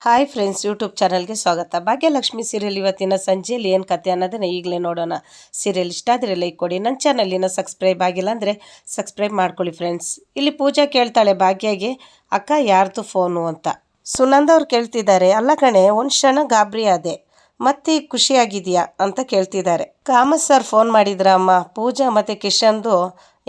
Hi friends, YouTube ಚಾನಲ್ಗೆ ಸ್ವಾಗತ. Bhagyalakshmi serial ಇವತ್ತಿನ ಸಂಜೆಯಲ್ಲಿ ಏನು ಕತೆ ಅನ್ನೋದನ್ನ ಈಗಲೇ ನೋಡೋಣ. ಸೀರಿಯಲ್ ಇಷ್ಟ ಆದರೆ ಲೈಕ್ ಕೊಡಿ. ನನ್ನ ಚಾನಲಿನ ಸಬ್ಸ್ಕ್ರೈಬ್ ಆಗಿಲ್ಲ ಅಂದರೆ ಸಬ್ಸ್ಕ್ರೈಬ್ ಮಾಡ್ಕೊಳ್ಳಿ ಫ್ರೆಂಡ್ಸ್. ಇಲ್ಲಿ ಪೂಜಾ ಕೇಳ್ತಾಳೆ ಭಾಗ್ಯಗೆ, ಅಕ್ಕ ಯಾರ್ದು ಫೋನು ಅಂತ. ಸುನಂದ ಅವ್ರು ಕೇಳ್ತಿದ್ದಾರೆ, ಅಲ್ಲ ಕಣೆ ಒಂದು ಕ್ಷಣ ಗಾಬರಿ ಆದೆ, ಮತ್ತೆ ಖುಷಿಯಾಗಿದೆಯಾ ಅಂತ ಕೇಳ್ತಿದ್ದಾರೆ. ಕಾಮತ್ ಸರ್ ಫೋನ್ ಮಾಡಿದ್ರ ಅಮ್ಮ, ಪೂಜಾ ಮತ್ತು ಕಿಶನ್ದು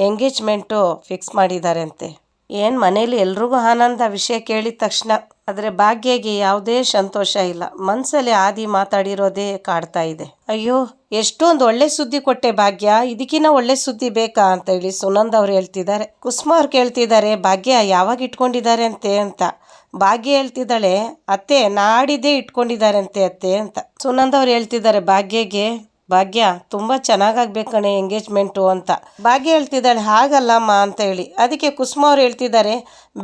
ಎಂಗೇಜ್ಮೆಂಟು ಫಿಕ್ಸ್ ಮಾಡಿದ್ದಾರೆ ಅಂತೆ. ಏನು ಮನೇಲಿ ಎಲ್ರಿಗೂ ಆನಂದ ವಿಷಯ ಕೇಳಿದ ತಕ್ಷಣ. ಆದರೆ ಭಾಗ್ಯಗೆ ಯಾವುದೇ ಸಂತೋಷ ಇಲ್ಲ. ಮನಸ್ಸಲ್ಲಿ ಆದಿ ಮಾತಾಡಿರೋದೇ ಕಾಡ್ತಾ ಇದೆ. ಅಯ್ಯೋ, ಎಷ್ಟೊಂದು ಒಳ್ಳೆ ಸುದ್ದಿ ಕೊಟ್ಟೆ ಭಾಗ್ಯ, ಇದಕ್ಕಿನ್ನ ಒಳ್ಳೆ ಸುದ್ದಿ ಬೇಕಾ ಅಂತ ಹೇಳಿ ಸುನಂದ ಅವ್ರು ಹೇಳ್ತಿದ್ದಾರೆ. ಕುಸುಮ ಅವ್ರು ಕೇಳ್ತಿದ್ದಾರೆ, ಭಾಗ್ಯ ಯಾವಾಗ ಇಟ್ಕೊಂಡಿದ್ದಾರೆ ಅಂತೆ ಅಂತ. ಭಾಗ್ಯ ಹೇಳ್ತಿದ್ದಾಳೆ, ಅತ್ತೆ ನಾಡಿದ್ದೇ ಇಟ್ಕೊಂಡಿದ್ದಾರೆ ಅಂತೆ ಅತ್ತೆ ಅಂತ. ಸುನಂದ ಅವ್ರು ಹೇಳ್ತಿದ್ದಾರೆ ಭಾಗ್ಯಗೆ, ಭಾಗ್ಯ ತುಂಬ ಚೆನ್ನಾಗಾಗ್ಬೇಕು ಕಣೆ ಎಂಗೇಜ್ಮೆಂಟು ಅಂತ. ಭಾಗ್ಯ ಹೇಳ್ತಿದ್ದಾಳೆ, ಹಾಗಲ್ಲಮ್ಮ ಅಂತ ಹೇಳಿ. ಅದಕ್ಕೆ ಕುಸುಮ ಅವ್ರು ಹೇಳ್ತಿದ್ದಾರೆ,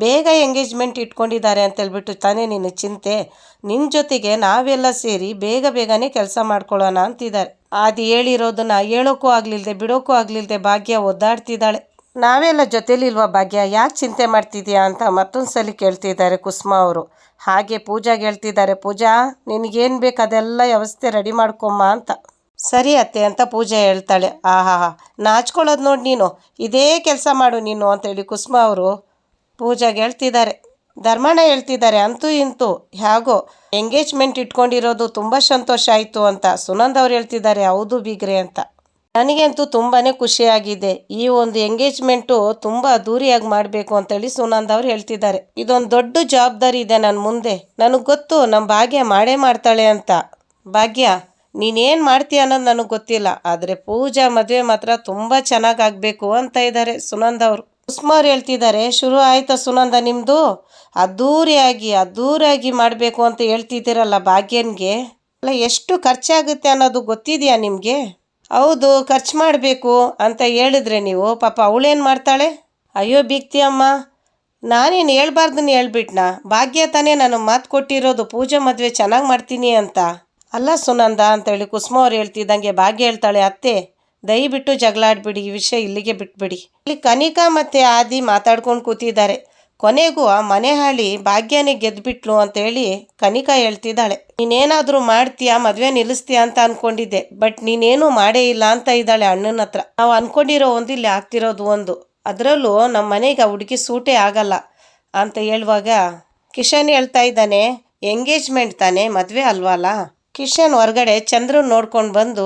ಬೇಗ ಎಂಗೇಜ್ಮೆಂಟ್ ಇಟ್ಕೊಂಡಿದ್ದಾರೆ ಅಂತ ಹೇಳ್ಬಿಟ್ಟು ತಾನೇ ನಿನ್ನ ಚಿಂತೆ, ನಿನ್ನ ಜೊತೆಗೆ ನಾವೆಲ್ಲ ಸೇರಿ ಬೇಗನೆ ಕೆಲಸ ಮಾಡ್ಕೊಳ್ಳೋಣ ಅಂತಿದ್ದಾರೆ. ಅದು ಹೇಳಿರೋದನ್ನ ಹೇಳೋಕ್ಕೂ ಆಗ್ಲಿಲ್ದೆ ಬಿಡೋಕ್ಕೂ ಆಗ್ಲಿಲ್ದೆ ಭಾಗ್ಯ ಒದ್ದಾಡ್ತಿದ್ದಾಳೆ. ನಾವೆಲ್ಲ ಜೊತೆಲಿಲ್ವಾ ಭಾಗ್ಯ, ಯಾಕೆ ಚಿಂತೆ ಮಾಡ್ತಿದ್ಯಾ ಅಂತ ಮತ್ತೊಂದು ಸಲ ಕೇಳ್ತಿದ್ದಾರೆ ಕುಸುಮ ಅವರು. ಹಾಗೆ ಪೂಜಾಗೆ ಹೇಳ್ತಿದ್ದಾರೆ, ಪೂಜಾ ನಿನಗೇನು ಬೇಕು ಅದೆಲ್ಲ ವ್ಯವಸ್ಥೆ ರೆಡಿ ಮಾಡ್ಕೊಮ್ಮ ಅಂತ. ಸರಿ ಅತ್ತೆ ಅಂತ ಪೂಜೆ ಹೇಳ್ತಾಳೆ. ಆಹಾ, ನಾಚ್ಕೊಳ್ಳೋದು ನೋಡಿ ನೀನು, ಇದೇ ಕೆಲಸ ಮಾಡು ನೀನು ಅಂತೇಳಿ ಕುಸುಮ ಅವರು ಪೂಜಾಗೆ ಹೇಳ್ತಿದ್ದಾರೆ. ಧರ್ಮಣ್ಣ ಹೇಳ್ತಿದ್ದಾರೆ, ಅಂತೂ ಇಂತೂ ಹೇಗೋ ಎಂಗೇಜ್ಮೆಂಟ್ ಇಟ್ಕೊಂಡಿರೋದು ತುಂಬ ಸಂತೋಷ ಆಯಿತು ಅಂತ. ಸುನಂದ್ ಅವ್ರು ಹೇಳ್ತಿದ್ದಾರೆ, ಹೌದು ಬೀಗ್ರೆ ಅಂತ. ನನಗಂತೂ ತುಂಬಾ ಖುಷಿಯಾಗಿದೆ. ಈ ಒಂದು ಎಂಗೇಜ್ಮೆಂಟು ತುಂಬ ಅದ್ದೂರಿಯಾಗಿ ಮಾಡಬೇಕು ಅಂತೇಳಿ ಸುನಂದ್ ಅವ್ರು ಹೇಳ್ತಿದ್ದಾರೆ. ಇದೊಂದು ದೊಡ್ಡ ಜವಾಬ್ದಾರಿ ಇದೆ ನನ್ನ ಮುಂದೆ, ನನಗೆ ಗೊತ್ತು ನಮ್ಮ ಭಾಗ್ಯ ಮಾಡೇ ಮಾಡ್ತಾಳೆ ಅಂತ. ಭಾಗ್ಯ ನೀನೇನು ಮಾಡ್ತೀಯ ಅನ್ನೋದು ನನಗೆ ಗೊತ್ತಿಲ್ಲ, ಆದರೆ ಪೂಜಾ ಮದುವೆ ಮಾತ್ರ ತುಂಬ ಚೆನ್ನಾಗಾಗಬೇಕು ಅಂತ ಇದ್ದಾರೆ ಸುನಂದ ಅವರು. ಕುಸುಮ ಅವ್ರು ಹೇಳ್ತಿದ್ದಾರೆ, ಶುರು ಆಯ್ತಾ ಸುನಂದ ನಿಮ್ಮದು? ಅದ್ದೂರಿಯಾಗಿ ಮಾಡಬೇಕು ಅಂತ ಹೇಳ್ತಿದ್ದೀರಲ್ಲ ಭಾಗ್ಯನ್ಗೆ, ಅಲ್ಲ ಎಷ್ಟು ಖರ್ಚಾಗುತ್ತೆ ಅನ್ನೋದು ಗೊತ್ತಿದೆಯಾ ನಿಮಗೆ? ಹೌದು, ಖರ್ಚು ಮಾಡಬೇಕು ಅಂತ ಹೇಳಿದ್ರೆ ನೀವು, ಪಾಪ ಅವಳೇನು ಮಾಡ್ತಾಳೆ? ಅಯ್ಯೋ ಬೀಗ್ತಿ ಅಮ್ಮ, ನಾನೇನು ಹೇಳ್ಬಾರ್ದನ್ನ ಹೇಳ್ಬಿಟ್ನಾ? ಭಾಗ್ಯ ತಾನೇ ನಾನು ಮಾತು ಕೊಟ್ಟಿರೋದು ಪೂಜಾ ಮದುವೆ ಚೆನ್ನಾಗಿ ಮಾಡ್ತೀನಿ ಅಂತ. ಅಲ್ಲ ಸುನಂದ ಅಂತೇಳಿ ಕುಸುಮ ಅವ್ರು ಹೇಳ್ತಿದ್ದಂಗೆ ಭಾಗ್ಯ ಹೇಳ್ತಾಳೆ, ಅತ್ತೆ ದಯವಿಟ್ಟು ಜಗಳ ಆಡ್ಬಿಡಿ, ಈ ವಿಷಯ ಇಲ್ಲಿಗೆ ಬಿಟ್ಬಿಡಿ. ಇಲ್ಲಿ ಕನಿಕಾ ಮತ್ತು ಆದಿ ಮಾತಾಡ್ಕೊಂಡು ಕೂತಿದ್ದಾರೆ. ಕೊನೆಗೂ ಆ ಮನೆ ಹಾಳಿ ಭಾಗ್ಯನೇ ಗೆದ್ದುಬಿಟ್ಲು ಅಂತೇಳಿ ಕನಿಕಾ ಹೇಳ್ತಿದ್ದಾಳೆ. ನೀನೇನಾದರೂ ಮಾಡ್ತೀಯಾ, ಮದುವೆ ನಿಲ್ಲಿಸ್ತೀಯಾ ಅಂತ ಅಂದ್ಕೊಂಡಿದ್ದೆ, ಬಟ್ ನೀನೇನು ಮಾಡೇ ಇಲ್ಲ ಅಂತ ಇದ್ದಾಳೆ ಅಣ್ಣನ ಹತ್ರ. ನಾವು ಅಂದ್ಕೊಂಡಿರೋ ಒಂದು ಇಲ್ಲಿ ಆಗ್ತಿರೋದು ಒಂದು, ಅದರಲ್ಲೂ ನಮ್ಮ ಮನೆಗೆ ಆ ಹುಡುಗಿ ಸೂಟೇ ಆಗಲ್ಲ ಅಂತ ಹೇಳುವಾಗ ಕಿಶನ್ ಹೇಳ್ತಾ ಇದ್ದಾನೆ, ಎಂಗೇಜ್ಮೆಂಟ್ ತಾನೇ, ಮದುವೆ ಅಲ್ವಲ್ಲ. ಕಿಶನ್ ಹೊರಗಡೆ ಚಂದ್ರು ನೋಡ್ಕೊಂಡು ಬಂದು,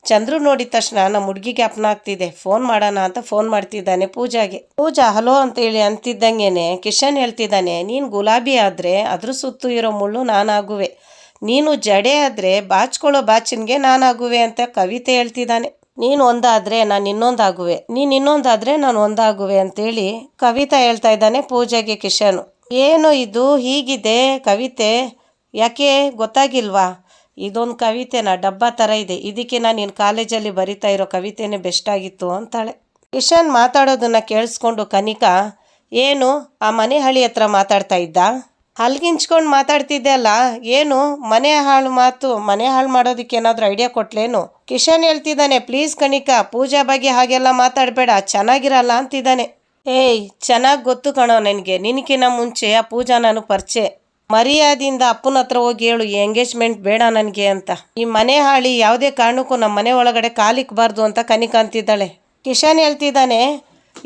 ಚಂದ್ರು ನೋಡಿದ ತಕ್ಷಣ ನಮ್ಮ ಹುಡುಗಿಗೆ ಅಪ್ನ ಆಗ್ತಿದೆ, ಫೋನ್ ಮಾಡೋಣ ಅಂತ ಫೋನ್ ಮಾಡ್ತಿದ್ದಾನೆ ಪೂಜಾಗೆ. ಪೂಜಾ ಹಲೋ ಅಂತೇಳಿ ಅಂತಿದ್ದಂಗೆ ಕಿಶನ್ ಹೇಳ್ತಿದ್ದಾನೆ, ನೀನು ಗುಲಾಬಿ ಆದರೆ ಅದ್ರ ಸುತ್ತು ಇರೋ ಮುಳ್ಳು ನಾನಾಗುವೆ, ನೀನು ಜಡೆ ಆದರೆ ಬಾಚ್ಕೊಳ್ಳೋ ಬಾಚಿನ್ಗೆ ನಾನಾಗುವೆ ಅಂತ ಕವಿತೆ ಹೇಳ್ತಿದ್ದಾನೆ. ನೀನು ಒಂದಾದರೆ ನಾನು ಇನ್ನೊಂದಾಗುವೆ, ನೀನು ಇನ್ನೊಂದಾದರೆ ನಾನು ಒಂದಾಗುವೆ ಅಂತೇಳಿ ಕವಿತಾ ಹೇಳ್ತಾ ಇದ್ದಾನೆ ಪೂಜಾಗೆ ಕಿಶನು. ಏನು ಇದು ಹೀಗಿದೆ ಕವಿತೆ, ಯಾಕೆ ಗೊತ್ತಾಗಿಲ್ವಾ? ಇದೊಂದು ಕವಿತೆನ ಡಬ್ಬ ಥರ ಇದೆ, ಇದಕ್ಕೆ ನಾನು ನಿನ್ನ ಕಾಲೇಜಲ್ಲಿ ಬರಿತಾ ಇರೋ ಕವಿತೆನೇ ಬೆಸ್ಟ್ ಆಗಿತ್ತು ಅಂತಾಳೆ. ಕಿಶನ್ ಮಾತಾಡೋದನ್ನ ಕೇಳಿಸ್ಕೊಂಡು ಕನಿಕಾ, ಏನು ಆ ಮನೆ ಹಳಿ ಹತ್ರ ಮಾತಾಡ್ತಾ ಇದ್ದ? ಹಲ್ಗಿಂಚ್ಕೊಂಡು ಮಾತಾಡ್ತಿದ್ದೆ ಅಲ್ಲ, ಏನು ಮನೆ ಹಾಳು ಮಾಡೋದಕ್ಕೆ ಏನಾದರೂ ಐಡಿಯಾ ಕೊಟ್ಲೇನು? ಕಿಶನ್ ಹೇಳ್ತಿದ್ದಾನೆ, ಪ್ಲೀಸ್ ಕನಿಕಾ, ಪೂಜಾ ಬಗ್ಗೆ ಹಾಗೆಲ್ಲ ಮಾತಾಡಬೇಡ, ಚೆನ್ನಾಗಿರಲ್ಲ ಅಂತಿದ್ದಾನೆ. ಏಯ್ ಚೆನ್ನಾಗಿ ಗೊತ್ತು ಕಣೋ ನನಗೆ, ನಿನಕಿನ್ನ ಮುಂಚೆ ಆ ಪೂಜಾ ನಾನು ಪರಿಚಯ. ಮರ್ಯಾದೆಯಿಂದ ಅಪ್ಪನ ಹತ್ರ ಹೋಗಿ ಹೇಳು ಈ ಎಂಗೇಜ್ಮೆಂಟ್ ಬೇಡ ನನಗೆ ಅಂತ. ಈ ಮನೆ ಹಾಳಿ ಯಾವುದೇ ಕಾರಣಕ್ಕೂ ನಮ್ಮ ಮನೆ ಒಳಗಡೆ ಕಾಲಿಕ್ಬಾರ್ದು ಅಂತ ಕನಿಕಾ ಅಂತಿದ್ದಾಳೆ. ಕಿಶನ್ ಹೇಳ್ತಿದ್ದಾನೆ,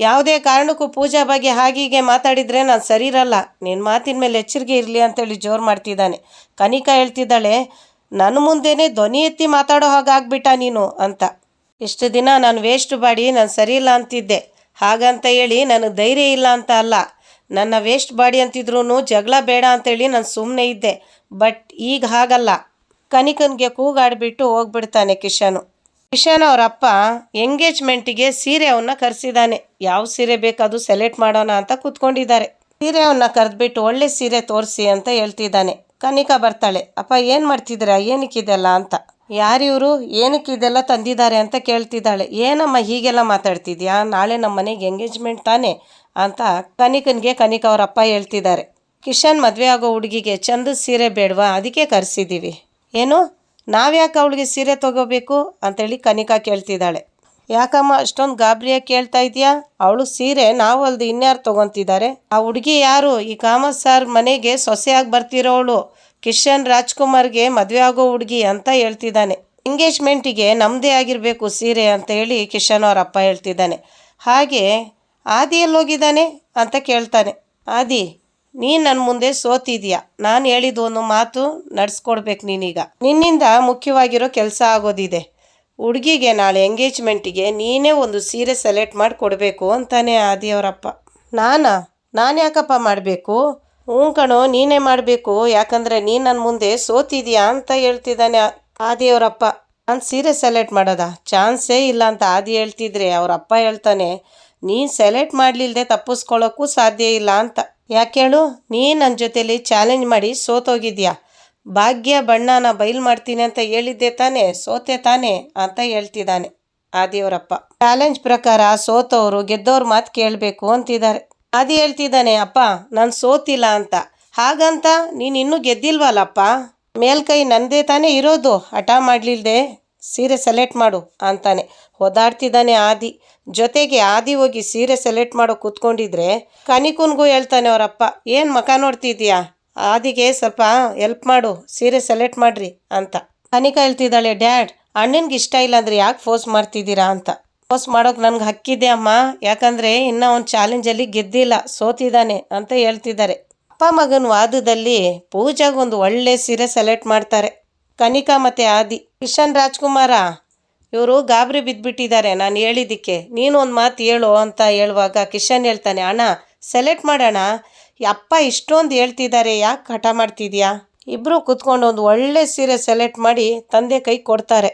ಯಾವುದೇ ಕಾರಣಕ್ಕೂ ಪೂಜಾ ಬಗ್ಗೆ ಹಾಗೀಗೆ ಮಾತಾಡಿದರೆ ನಾನು ಸರಿ ಇರಲ್ಲ, ನಿನ್ನ ಮಾತಿನ ಮೇಲೆ ಎಚ್ಚರಿಕೆ ಇರಲಿ ಅಂತೇಳಿ ಜೋರು ಮಾಡ್ತಿದ್ದಾನೆ. ಕನಿಕಾ ಹೇಳ್ತಿದ್ದಾಳೆ, ನನ್ನ ಮುಂದೆನೇ ಧ್ವನಿ ಎತ್ತಿ ಮಾತಾಡೋ ಹಾಗಾಗ್ಬಿಟ್ಟ ನೀನು ಅಂತ. ಇಷ್ಟು ದಿನ ನಾನು ವೇಸ್ಟ್ ಬಾಡಿ, ನಾನು ಸರಿ ಇಲ್ಲ ಅಂತಿದ್ದೆ, ಹಾಗಂತ ಹೇಳಿ ನನಗೆ ಧೈರ್ಯ ಇಲ್ಲ ಅಂತ ಅಲ್ಲ. ನನ್ನ ವೇಸ್ಟ್ ಬಾಡಿ ಅಂತಿದ್ರು ಜಗಳ ಬೇಡ ಅಂತೇಳಿ ನಾನು ಸುಮ್ಮನೆ ಇದ್ದೆ, ಬಟ್ ಈಗ ಹಾಗಲ್ಲ. ಕನಿಕನ್ಗೆ ಕೂಗಾಡಿಬಿಟ್ಟು ಹೋಗ್ಬಿಡ್ತಾನೆ ಕಿಶನು. ಕಿಶನ್ ಅವರಪ್ಪ ಎಂಗೇಜ್ಮೆಂಟಿಗೆ ಸೀರೆ ಅವನ್ನ ಕರೆಸಿದ್ದಾನೆ. ಯಾವ ಸೀರೆ ಬೇಕಾದು ಸೆಲೆಕ್ಟ್ ಮಾಡೋಣ ಅಂತ ಕೂತ್ಕೊಂಡಿದ್ದಾರೆ. ಸೀರೆ ಅವನ್ನ ಕರೆದ್ಬಿಟ್ಟು ಒಳ್ಳೆ ಸೀರೆ ತೋರಿಸಿ ಅಂತ ಹೇಳ್ತಿದ್ದಾನೆ. ಕನಿಕಾ ಬರ್ತಾಳೆ, ಅಪ್ಪ ಏನು ಮಾಡ್ತಿದ್ದೀರಾ, ಏನಕ್ಕಿದೆಲ್ಲ ಅಂತ. ಯಾರಿವರು, ಏನಕ್ಕಿದೆಲ್ಲ ತಂದಿದ್ದಾರೆ ಅಂತ ಕೇಳ್ತಿದ್ದಾಳೆ. ಏನಮ್ಮ ಹೀಗೆಲ್ಲ ಮಾತಾಡ್ತಿದ್ಯಾ, ನಾಳೆ ನಮ್ಮ ಮನೆಗೆ ಎಂಗೇಜ್ಮೆಂಟ್ ತಾನೇ ಅಂತ ಕನಿಕಾ ಅವರಪ್ಪ ಹೇಳ್ತಿದ್ದಾರೆ. ಕಿಶನ್ ಮದುವೆ ಆಗೋ ಹುಡುಗಿಗೆ ಚಂದದ ಸೀರೆ ಬೇಡವಾ, ಅದಕ್ಕೆ ಕರೆಸಿದ್ದೀವಿ. ಏನು, ನಾವ್ಯಾಕೆ ಅವಳಿಗೆ ಸೀರೆ ತೊಗೋಬೇಕು ಅಂತೇಳಿ ಕನಿಕಾ ಕೇಳ್ತಿದ್ದಾಳೆ. ಯಾಕಮ್ಮ ಅಷ್ಟೊಂದು ಗಾಬರಿಯಾಗಿ ಕೇಳ್ತಾ ಇದೆಯಾ? ಅವಳು ಸೀರೆ ನಾವು ಅಲ್ದು ಇನ್ಯಾರು ತೊಗೊತಿದ್ದಾರೆ? ಆ ಹುಡುಗಿ ಯಾರು? ಈ ಕಾಮತ್ ಸರ್ ಮನೆಗೆ ಸೊಸೆಯಾಗಿ ಬರ್ತಿರೋವಳು, ಕಿಶನ್ ರಾಜ್ಕುಮಾರ್ಗೆ ಮದುವೆ ಆಗೋ ಹುಡುಗಿ ಅಂತ ಹೇಳ್ತಿದ್ದಾನೆ. ಎಂಗೇಜ್ಮೆಂಟಿಗೆ ನಮ್ಮದೇ ಆಗಿರಬೇಕು ಸೀರೆ ಅಂತ ಹೇಳಿ ಕಿಶನ್ ಅವ್ರ ಅಪ್ಪ ಹೇಳ್ತಿದ್ದಾನೆ. ಹಾಗೆ ಆದಿ ಎಲ್ಲೋಗಿದ್ದಾನೆ ಅಂತ ಕೇಳ್ತಾನೆ. ಆದಿ, ನೀನು ನನ್ನ ಮುಂದೆ ಸೋತಿದ್ಯಾ. ನಾನು ಹೇಳಿದ ಒಂದು ಮಾತು ನಡೆಸ್ಕೊಡ್ಬೇಕು ನೀನೀಗ. ನಿನ್ನಿಂದ ಮುಖ್ಯವಾಗಿರೋ ಕೆಲಸ ಆಗೋದಿದೆ. ಹುಡುಗಿಗೆ ನಾಳೆ ಎಂಗೇಜ್ಮೆಂಟಿಗೆ ನೀನೇ ಒಂದು ಸೀರೆ ಸೆಲೆಕ್ಟ್ ಮಾಡಿ ಕೊಡಬೇಕು ಅಂತಾನೆ ಆದಿಯವರಪ್ಪ. ನಾನು ಯಾಕಪ್ಪ ಮಾಡಬೇಕು? ಹ್ಞೂ ಕಣೋ, ನೀನೇ ಮಾಡಬೇಕು. ಯಾಕಂದರೆ ನೀನು ನನ್ನ ಮುಂದೆ ಸೋತಿದ್ಯಾ ಅಂತ ಹೇಳ್ತಿದ್ದಾನೆ ಆದಿಯವರಪ್ಪ. ನಾನು ಸೀರೆ ಸೆಲೆಕ್ಟ್ ಮಾಡೋದಾ? ಚಾನ್ಸೇ ಇಲ್ಲ ಅಂತ ಆದಿ ಹೇಳ್ತಿದ್ರೆ ಅವರಪ್ಪ ಹೇಳ್ತಾನೆ, ನೀನು ಸೆಲೆಕ್ಟ್ ಮಾಡಲಿಲ್ಲದೆ ತಪ್ಪಿಸ್ಕೊಳ್ಳೋಕ್ಕೂ ಸಾಧ್ಯ ಇಲ್ಲ ಅಂತ. ಯಾಕೆ ಹೇಳು? ನೀನು ನನ್ನ ಜೊತೇಲಿ ಚಾಲೆಂಜ್ ಮಾಡಿ ಸೋತೋಗಿದ್ಯಾ. ಭಾಗ್ಯ ಬಣ್ಣನ ಬಯಲು ಮಾಡ್ತೀನಿ ಅಂತ ಹೇಳಿದ್ದೆ ತಾನೇ, ಸೋತೆ ತಾನೇ ಅಂತ ಹೇಳ್ತಿದ್ದಾನೆ ಆದಿಯವರಪ್ಪ. ಚಾಲೆಂಜ್ ಪ್ರಕಾರ ಸೋತವರು ಗೆದ್ದವ್ರ ಮಾತು ಕೇಳಬೇಕು ಅಂತಿದ್ದಾರೆ. ಆದಿ ಹೇಳ್ತಿದ್ದಾನೆ, ಅಪ್ಪ ನಾನು ಸೋತಿಲ್ಲ ಅಂತ. ಹಾಗಂತ ನೀನು ಇನ್ನೂ ಗೆದ್ದಿಲ್ವಲ್ಲಪ್ಪ. ಮೇಲ್ಕೈ ನಂದೇ ತಾನೇ ಇರೋದು. ಹಠ ಮಾಡಲಿಲ್ದೆ ಸೀರೆ ಸೆಲೆಕ್ಟ್ ಮಾಡು ಅಂತಾನೆ ಓದಾಡ್ತಿದ್ದಾನೆ ಆದಿ. ಜೊತೆಗೆ ಆದಿ ಹೋಗಿ ಸೀರೆ ಸೆಲೆಕ್ಟ್ ಮಾಡೋ ಕೂತ್ಕೊಂಡಿದ್ರೆ ಕನಿಕುನ್ಗೂ ಹೇಳ್ತಾನೆ ಅವರಪ್ಪ, ಏನು ಮಕ ನೋಡ್ತಿದ್ಯಾ, ಆದಿಗೆ ಸ್ವಲ್ಪ ಹೆಲ್ಪ್ ಮಾಡು, ಸೀರೆ ಸೆಲೆಕ್ಟ್ ಮಾಡ್ರಿ ಅಂತ. ಕನಿಕಾ ಹೇಳ್ತಿದ್ದಾಳೆ, ಡ್ಯಾಡ್ ಅಣ್ಣನಿಗೆ ಇಷ್ಟ ಇಲ್ಲ ಅಂದರೆ ಯಾಕೆ ಫೋರ್ಸ್ ಮಾಡ್ತಿದ್ದೀರಾ ಅಂತ. ಫೋರ್ಸ್ ಮಾಡೋಕೆ ನನಗೆ ಹಕ್ಕಿದೆ ಅಮ್ಮ, ಯಾಕಂದರೆ ಇನ್ನೂ ಅವ್ನು ಚಾಲೆಂಜಲ್ಲಿ ಗೆದ್ದಿಲ್ಲ, ಸೋತಿದ್ದಾನೆ ಅಂತ ಹೇಳ್ತಿದ್ದಾರೆ. ಅಪ್ಪ ಮಗನ ವಾದದಲ್ಲಿ ಪೂಜಾಗೆ ಒಂದು ಒಳ್ಳೆ ಸೀರೆ ಸೆಲೆಕ್ಟ್ ಮಾಡ್ತಾರೆ ಕನಿಕಾ ಮತ್ತು ಆದಿ. ಕಿಶನ್ ರಾಜ್ಕುಮಾರ ಇವರು ಗಾಬರಿ ಬಿದ್ದುಬಿಟ್ಟಿದ್ದಾರೆ ನಾನು ಹೇಳಿದ್ದಕ್ಕೆ. ನೀನು ಒಂದು ಮಾತು ಹೇಳು ಅಂತ ಹೇಳುವಾಗ ಕಿಶನ್ ಹೇಳ್ತಾನೆ, ಅಣ್ಣ ಸೆಲೆಕ್ಟ್ ಮಾಡೋಣ, ಅಪ್ಪ ಇಷ್ಟೊಂದು ಹೇಳ್ತಿದ್ದಾರೆ, ಯಾಕೆ ಹಠ ಮಾಡ್ತಿದ್ಯಾ? ಇಬ್ಬರು ಕೂತ್ಕೊಂಡು ಒಂದು ಒಳ್ಳೆ ಸೀರೆ ಸೆಲೆಕ್ಟ್ ಮಾಡಿ ತಂದೆ ಕೈ ಕೊಡ್ತಾರೆ.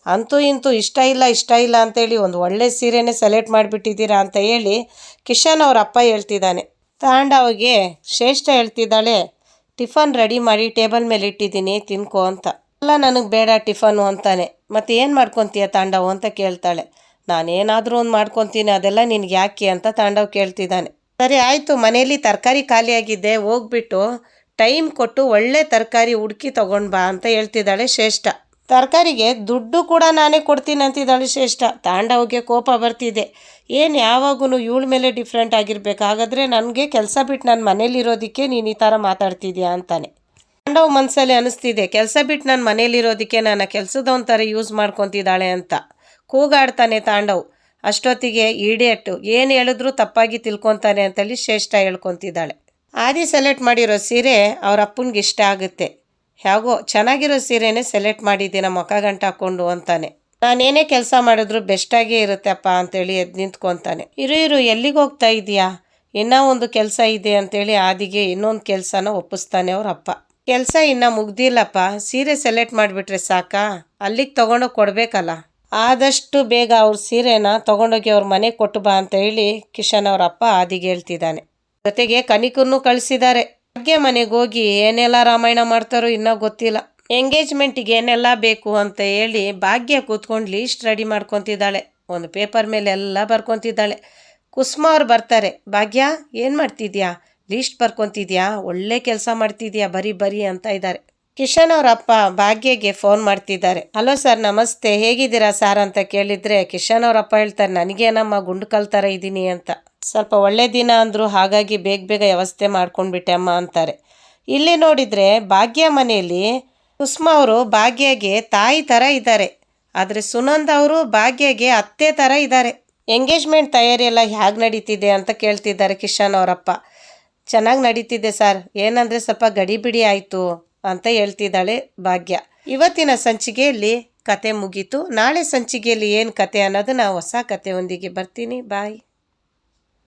ಅಂತೂ ಇಂತೂ ಇಷ್ಟ ಇಲ್ಲ ಅಂತೇಳಿ ಒಂದು ಒಳ್ಳೆ ಸೀರೆನೇ ಸೆಲೆಕ್ಟ್ ಮಾಡಿಬಿಟ್ಟಿದ್ದೀರಾ ಅಂತ ಹೇಳಿ ಕಿಶನ್ ಅವ್ರ ಅಪ್ಪ ಹೇಳ್ತಿದ್ದಾನೆ. ತಾಂಡವ್ಗೆ ಶ್ರೇಷ್ಠ ಹೇಳ್ತಿದ್ದಾಳೆ, ಟಿಫನ್ ರೆಡಿ ಮಾಡಿ ಟೇಬಲ್ ಮೇಲೆ ಇಟ್ಟಿದ್ದೀನಿ, ತಿನ್ಕೋ ಅಂತ. ಎಲ್ಲ ನನಗೆ ಬೇಡ ಟಿಫನು ಅಂತಾನೆ. ಮತ್ತು ಏನು ಮಾಡ್ಕೊತೀಯ ತಾಂಡವ್ ಅಂತ ಕೇಳ್ತಾಳೆ. ನಾನೇನಾದರೂ ಒಂದು ಮಾಡ್ಕೊತೀನಿ, ಅದೆಲ್ಲ ನಿನಗೆ ಯಾಕೆ ಅಂತ ತಾಂಡವ್ ಕೇಳ್ತಿದ್ದಾನೆ. ಸರಿ ಆಯಿತು, ಮನೇಲಿ ತರಕಾರಿ ಖಾಲಿಯಾಗಿದ್ದೆ, ಹೋಗ್ಬಿಟ್ಟು ಟೈಮ್ ಕೊಟ್ಟು ಒಳ್ಳೆ ತರಕಾರಿ ಹುಡುಕಿ ತೊಗೊಂಡು ಬಾ ಅಂತ ಹೇಳ್ತಿದ್ದಾಳೆ ಶ್ರೇಷ್ಠ. ತರಕಾರಿಗೆ ದುಡ್ಡು ಕೂಡ ನಾನೇ ಕೊಡ್ತೀನಿ ಅಂತಿದ್ದಾಳೆ ಶ್ರೇಷ್ಠ. ತಾಂಡವ್ಗೆ ಕೋಪ ಬರ್ತಿದೆ. ಏನು ಯಾವಾಗೂ ಇವಳ ಮೇಲೆ ಡಿಫ್ರೆಂಟ್ ಆಗಿರ್ಬೇಕು, ಹಾಗಾದರೆ ನನಗೆ ಕೆಲಸ ಬಿಟ್ಟು ನನ್ನ ಮನೇಲಿರೋದಕ್ಕೆ ನೀನು ಈ ಥರ ಮಾತಾಡ್ತಿದ್ಯಾ ಅಂತಾನೆ. ತಾಂಡವ್ ಮನಸ್ಸಲ್ಲಿ ಅನಿಸ್ತಿದೆ, ಕೆಲಸ ಬಿಟ್ಟು ನನ್ನ ಮನೇಲಿರೋದಕ್ಕೆ ನನ್ನ ಕೆಲಸದವನ ಥರ ಯೂಸ್ ಮಾಡ್ಕೊತಿದ್ದಾಳೆ ಅಂತ ಕೂಗಾಡ್ತಾನೆ ತಾಂಡವ್. ಅಷ್ಟೊತ್ತಿಗೆ ಈಡೇಟು ಏನು ಹೇಳಿದ್ರೂ ತಪ್ಪಾಗಿ ತಿಳ್ಕೊತಾನೆ ಅಂತೇಳಿ ಶ್ರೇಷ್ಠ ಹೇಳ್ಕೊತಿದ್ದಾಳೆ. ಆದಿ ಸೆಲೆಕ್ಟ್ ಮಾಡಿರೋ ಸೀರೆ ಅವ್ರ ಅಪ್ಪನಿಗೆ ಇಷ್ಟ ಆಗುತ್ತೆ. ಹೇಗೋ ಚೆನ್ನಾಗಿರೋ ಸೀರೆನೇ ಸೆಲೆಕ್ಟ್ ಮಾಡಿದ್ದೀನ ಮುಖ ಗಂಟು ಹಾಕ್ಕೊಂಡು ಅಂತಾನೆ. ನಾನೇನೇ ಕೆಲಸ ಮಾಡಿದ್ರು ಬೆಸ್ಟಾಗೇ ಇರುತ್ತೆ ಅಪ್ಪ ಅಂತೇಳಿ ಎದ್ದು ನಿಂತ್ಕೊತಾನೆ. ಇರು ಎಲ್ಲಿಗೆ ಹೋಗ್ತಾ ಇದೆಯಾ? ಇನ್ನೂ ಒಂದು ಕೆಲಸ ಇದೆ ಅಂತೇಳಿ ಆದಿಗೆ ಇನ್ನೊಂದು ಕೆಲಸನ ಒಪ್ಪಿಸ್ತಾನೆ ಅವ್ರ ಅಪ್ಪ. ಕೆಲಸ ಇನ್ನೂ ಮುಗ್ದಿಲ್ಲಪ್ಪ, ಸೀರೆ ಸೆಲೆಕ್ಟ್ ಮಾಡಿಬಿಟ್ರೆ ಸಾಕಾ, ಅಲ್ಲಿಗೆ ತೊಗೊಂಡೋಗಿ ಕೊಡಬೇಕಲ್ಲ. ಆದಷ್ಟು ಬೇಗ ಅವ್ರ ಸೀರೆನ ತೊಗೊಂಡೋಗಿ ಅವ್ರ ಮನೆಗೆ ಕೊಟ್ಟು ಬಾ ಅಂತ ಹೇಳಿ ಕಿಶನ್ ಅವ್ರ ಅಪ್ಪ ಆದಿಗೆ ಹೇಳ್ತಿದ್ದಾನೆ. ಜೊತೆಗೆ ಕನಿಕನ್ನು ಕಳಿಸಿದ್ದಾರೆ. ಭಾಗ್ಯ ಮನೆಗೆ ಹೋಗಿ ಏನೆಲ್ಲ ರಾಮಾಯಣ ಮಾಡ್ತಾರೋ ಇನ್ನೂ ಗೊತ್ತಿಲ್ಲ. ಎಂಗೇಜ್ಮೆಂಟಿಗೆ ಏನೆಲ್ಲ ಬೇಕು ಅಂತ ಹೇಳಿ ಭಾಗ್ಯ ಕೂತ್ಕೊಂಡು ಲೀಸ್ಟ್ ರೆಡಿ ಮಾಡ್ಕೊತಿದ್ದಾಳೆ. ಒಂದು ಪೇಪರ್ ಮೇಲೆ ಎಲ್ಲ ಬರ್ಕೊತಿದ್ದಾಳೆ. ಕುಸುಮ ಅವ್ರು ಬರ್ತಾರೆ. ಭಾಗ್ಯ ಏನು ಮಾಡ್ತಿದ್ಯಾ? ಲೀಸ್ಟ್ ಬರ್ಕೊತಿದ್ಯಾ? ಒಳ್ಳೆ ಕೆಲಸ ಮಾಡ್ತಿದ್ಯಾ, ಬರೀ ಅಂತ ಇದ್ದಾರೆ. ಕಿಶನ್ ಅವ್ರ ಅಪ್ಪ ಭಾಗ್ಯಗೆ ಫೋನ್ ಮಾಡ್ತಿದ್ದಾರೆ. ಹಲೋ ಸರ್, ನಮಸ್ತೆ, ಹೇಗಿದ್ದೀರಾ ಸಾರ್ ಅಂತ ಕೇಳಿದರೆ ಕಿಶನ್ ಅವ್ರ ಅಪ್ಪ ಹೇಳ್ತಾರೆ, ನನಗೇನಮ್ಮ ಗುಂಡು ಥರ ಇದ್ದೀನಿ ಅಂತ. ಸ್ವಲ್ಪ ಒಳ್ಳೆ ದಿನ ಅಂದರು, ಹಾಗಾಗಿ ಬೇಗ ವ್ಯವಸ್ಥೆ ಮಾಡ್ಕೊಂಡ್ಬಿಟ್ಟೆ ಅಮ್ಮ ಅಂತಾರೆ. ಇಲ್ಲಿ ನೋಡಿದರೆ ಭಾಗ್ಯ ಮನೆಯಲ್ಲಿ ಕುಸುಮ ಅವರು ಭಾಗ್ಯಗೆ ತಾಯಿ ಥರ ಇದ್ದಾರೆ, ಆದರೆ ಸುನಂದ ಅವರು ಭಾಗ್ಯಗೆ ಅತ್ತೆ ಥರ ಇದ್ದಾರೆ. ಎಂಗೇಜ್ಮೆಂಟ್ ತಯಾರಿ ಎಲ್ಲ ಹೇಗೆ ನಡೀತಿದೆ ಅಂತ ಕೇಳ್ತಿದ್ದಾರೆ ಕಿಶನ್ ಅವರಪ್ಪ. ಚೆನ್ನಾಗಿ ನಡೀತಿದೆ ಸರ್, ಏನಂದರೆ ಸ್ವಲ್ಪ ಗಡಿಬಿಡಿ ಆಯಿತು ಅಂತ ಹೇಳ್ತಿದ್ದಾಳೆ ಭಾಗ್ಯ. ಇವತ್ತಿನ ಸಂಚಿಕೆಯಲ್ಲಿ ಕತೆ ಮುಗೀತು. ನಾಳೆ ಸಂಚಿಕೆಯಲ್ಲಿ ಏನು ಕತೆ ಅನ್ನೋದು ನಾವು ಹೊಸ ಕತೆಯೊಂದಿಗೆ ಬರ್ತೀನಿ. ಬಾಯ್.